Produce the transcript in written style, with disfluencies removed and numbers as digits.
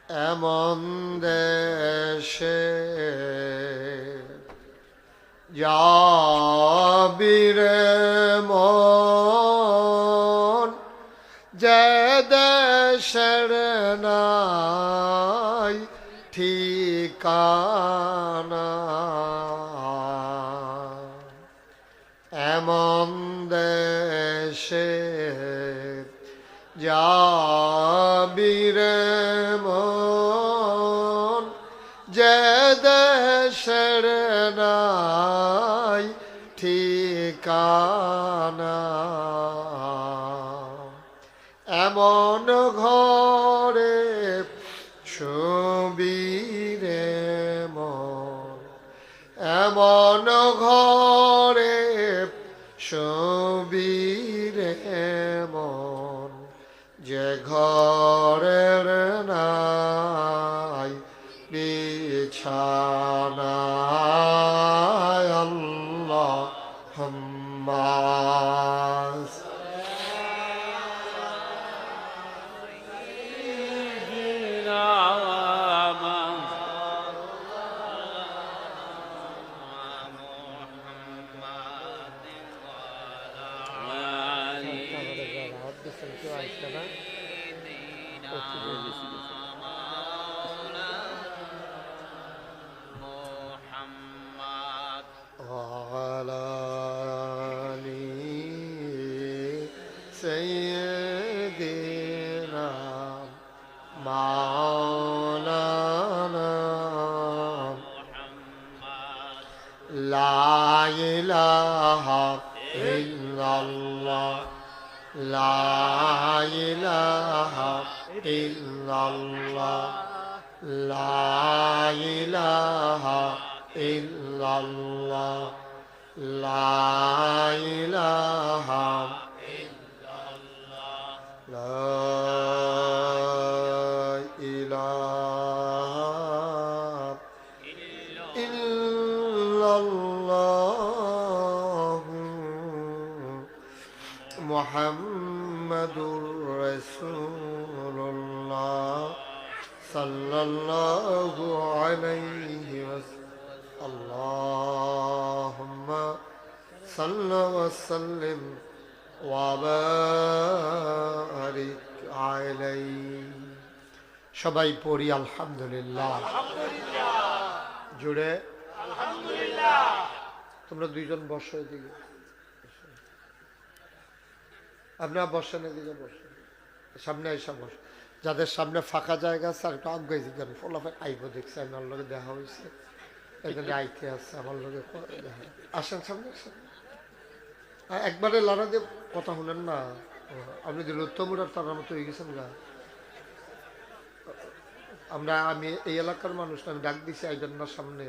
এমন দেশে যাবিরে মন, যে দেশের নাই ঠিকানা। এমন দেশে যাবিরে মন, যে দেশের নাই ঠিকানা। এমন ঘরে ছবিরে মন, এমন ঘরে ছবিরে মন, যে ঘরের নাই বিছানা। আল্লাহুম্মা وعلى آل سيدنا مولانا لا إله إلا الله، لا إله إلا الله، لا إله إلا الله، لا إله إلا الله، لا إله إلا الله محمد رسول الله صلى الله عليه وسلم. اللهم صل وسلم وبارك عليه. সবাই পড়ি আলহামদুলিল্লাহ। জুড়ে আলহামদুলিল্লাহ। তোমরা দুইজন বসো, এদিকে আপনারা বসেন, এদিকে বসেন, সামনে এসে বস। যাদের সামনে ফাঁকা জায়গা আছে আর একটু আগে দিকেন। ফলাফল আইব দেখছে, আমার লোকে দেখা হয়েছে, এখানে আইতে আছে আমার লোকে দেখা। আসেন সামনে, একবারে লড়া দিয়ে কথা শুনেন না। আপনি দিল উত্তমুরার তার মতো হয়ে গেছেন গা। আমি এই এলাকার মানুষ, আমি ডাক দিছি আইবেন না সামনে।